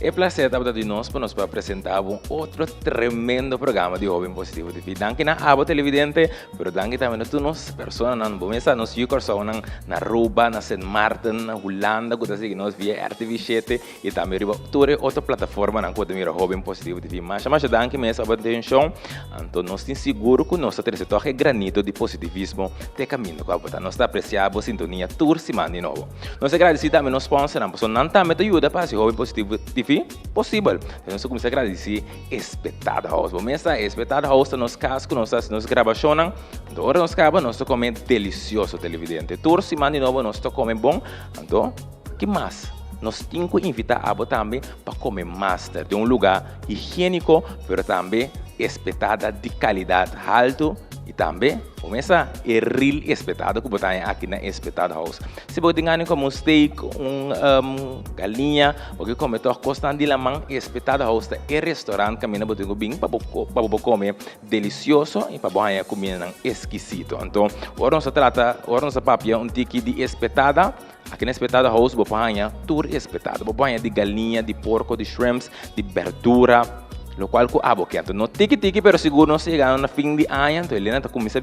É prazer estar de nós para nos apresentar outro tremendo programa de Jovem Positivo TV. Danke na abo televidente, pero danke também a todas as pessoas na bomesa, nos Yukorso, na Aruba, na St. Martin, na Holanda, que assim nós via RTV7 e também riba toda outra plataforma na qual mira Jovem Positivo TV. Mas danke mesmo a atenção, então nós temos seguro que nós temos esse granito de positivismo de caminho para botar nós apreciar a sintonia tour semana de novo. Nós agradecemos também nos sponsors, porque não também ajuda para esse Jovem Positivo TV possível. Então, nós começamos a agradecer Espetada House. Bom, essa Espetada House nos cascos, nos gravações, agora nos acaba, nós comemos delicioso televidente. Tour semana de novo, nós comemos bom. Então, que mais? Nós temos que invitar a também para comer master de lugar higiênico, mas também espetada de qualidade alta. E também, começa a real espetado que botar aqui na Espetada House. Se você tem como steak, galinha, porque come todo costan de la man, Espetada House é restaurante que mina botar bem para comer delicioso e para botar comida exquisito. Então, agora nós trata, agora nós papia tiki de espetada. Aqui na Espetada House, vou pôr tour espetado, vou pôr de galinha, de porco, de shrimps, de verdura. Lo qual ko abo que no tiki pero seguro no se gana na fim de ano, então ele não tá começa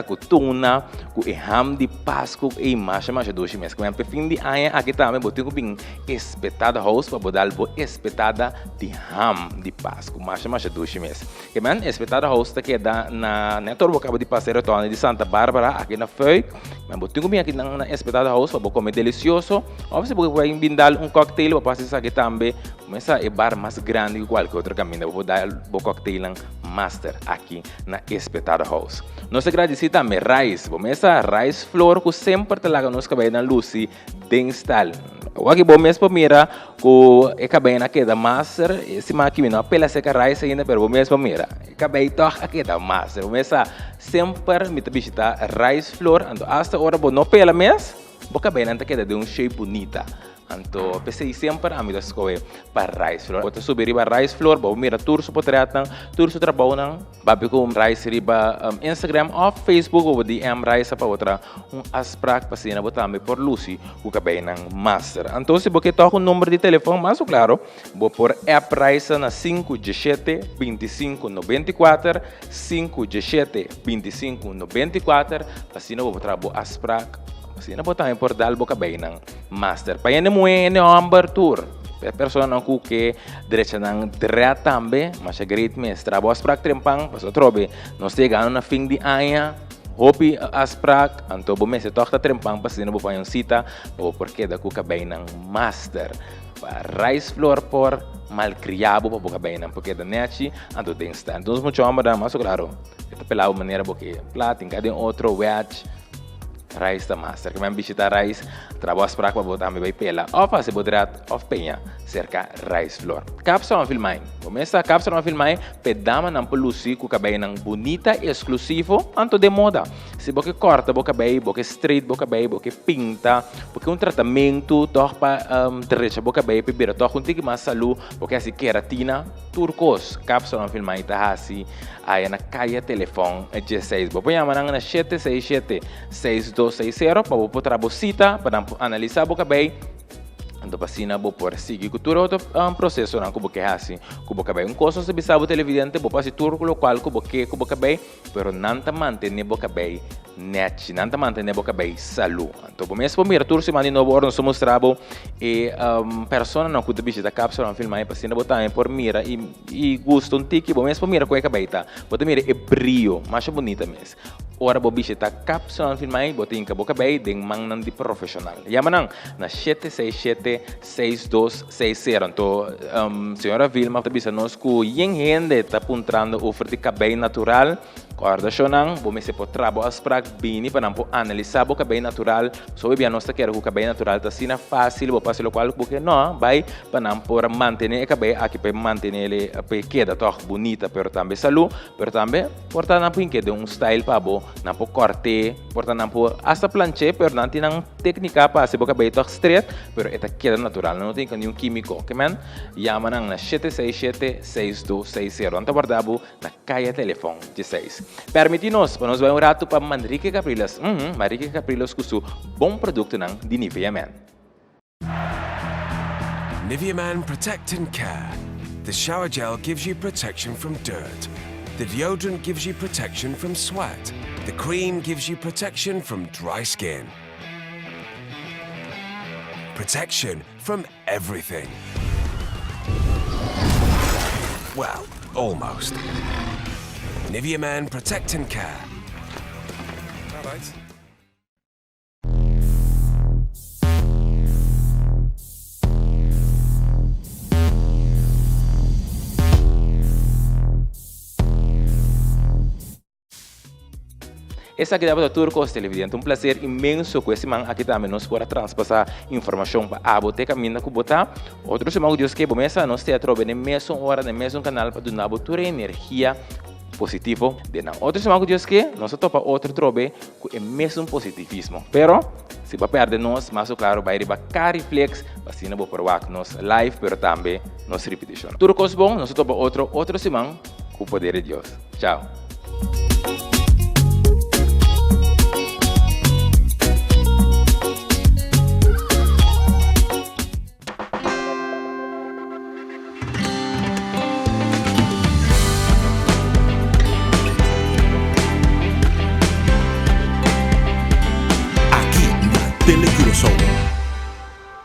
com tuna, com ham de Páscoa e mais 2 meses. Como é fim de ano aqui também botei com bem espetada house para botar algo espetada de ham de Páscoa, mais 2 meses. Que man espetada house tá que dá na torbo acaba de passeio de Santa Bárbara aqui na Fei, mas botei com bem aqui na espetada house para comer delicioso. Ou você pode brindar cocktail para passar aqui também, começa a bar mais grande que qualquer outro caminho. Vou dar o cocktail master aqui na Espetada House. Nós agradecemos também Rice. Vamos começar Rice Flor, que sempre te laga nos cabelo na Lucy Denstal. O aqui bom mesmo mira que é cabelo aqui da master. Esse máquina não apela seca Rice ainda, mas bom mesmo mira. Cabelo toca aqui da master. Vamos começar sempre me visitar Rice Flor. Então, hasta agora bom não pela mesmo. O cabelo não queda de shape bonita. Então, pensei sempre a minha escolha para Rice Floor. Vou subir para Rice Floor, vou mirar tour su potreatan, tour su trabalho, babi com Rice riba Instagram ou Facebook, vou DM Rice para outra asprak pasina vou também por Lucy, o cabelo ng master. Então, se você toca número de telefone, mas claro, vou por app Rice na 517-2594, 517-2594, pasina vou trabalho asprak. Kasi nabutan por dalbo ka ba ng master. Pa yan mo amber tour. Persona ng kuke, diretsa ng direta tambe, masya great mes. Trabo asprak trempang, paso trobe. No se gano na fing di aya, hopi asprak, anto bumes, ito akta trempang, pasi nabupan yung sita, o porque da kuka ba ng master. Pa rice floor por malcriado pa buka ba ng porque da nechi, anto din stand. Então, mucho amor da, mas claro, ito pela maneira porque platin, cada outro wedge, Rice da master. Que me visita Rice, trabalho para que botar me vai pela. Ou fazer bodrat of penha, cerca Rice Floor. Cápsula filmai. Começa a cápsula filmai, pedama não poluci com cabelo não bonita e exclusivo, anto de moda. Se você corta o cabelo, você straight o cabelo, você pinta, porque um tratamento toca para derecha o cabelo, para toca um tique mais saúde, porque assim queratina, turcos. Cápsula filmai tá assim, aí na caia telefone é 16. Vou chamar na 767-6260 para você trabalhar para analisar o cabelo. Então, pasina bo por seguir com todo o processo não como que é assim, como que vai coisa se bisa o televidente, bo pasi tudo local como que vai, pero nanta manter bo que vai net, nanta manter bo que vai saúde. Então, mesmo mira tudo se manda novo nós mostramos e persona não cuida bicho da cápsula filmar pasina botar por mira e gosto um tique, bo mesmo mira com que vai tá, bota mira é brilho, mais bonita mesmo. Ora bo bicho tá cápsula filmar, bota em que boca vai de mangnan de profissional. Yamanang na 767-6260. Então, senhora Vilma, está dizendo que o gente está apontando o oferta de cabelo natural. Corda chonang, bom se pode trabalhar as práticas bem para não analisar o cabelo natural. Só bem nós quer o cabelo natural está sendo fácil, vou passar o qual porque não vai para não por manter o cabelo aqui para manter ele para queda toque bonita, pero também saúde, pero também porta não pinque de style para bo, não por corte, porta não por hasta planche, pero não tem técnica para se o cabelo toque straight, pero é queda natural, não tem nenhum químico, que man? Llama na 767-6260. Então guardado na caia telefone 16. Permite-nos, para nós vai um rato para Manrique Capriles. Manrique Capriles com seu bom produto de Nivea Man. Nivea Man Protect and Care. The shower gel gives you protection from dirt. The deodorant gives you protection from sweat. The cream gives you protection from dry skin. Protection from everything. Well, almost. Nivea Man Protect and Care. All right. Essa aqui dá para Turcos televidente, um prazer imenso com esse man aqui também nós para transpassar informação para a boteca minha que botar. Outro semana que Deus que começa nós teatro bem na mesma hora na mesmo canal para dar toda energia positivo de na outro semana que Deus que nós topa outro trobe com o mesmo positivismo. Pero se vai perder nós, mas claro vai riba Cariflex, assim não vou provar nós live, pero também nós repetição. Turcos bom, nós topa outro semana com o poder de Deus. Tchau.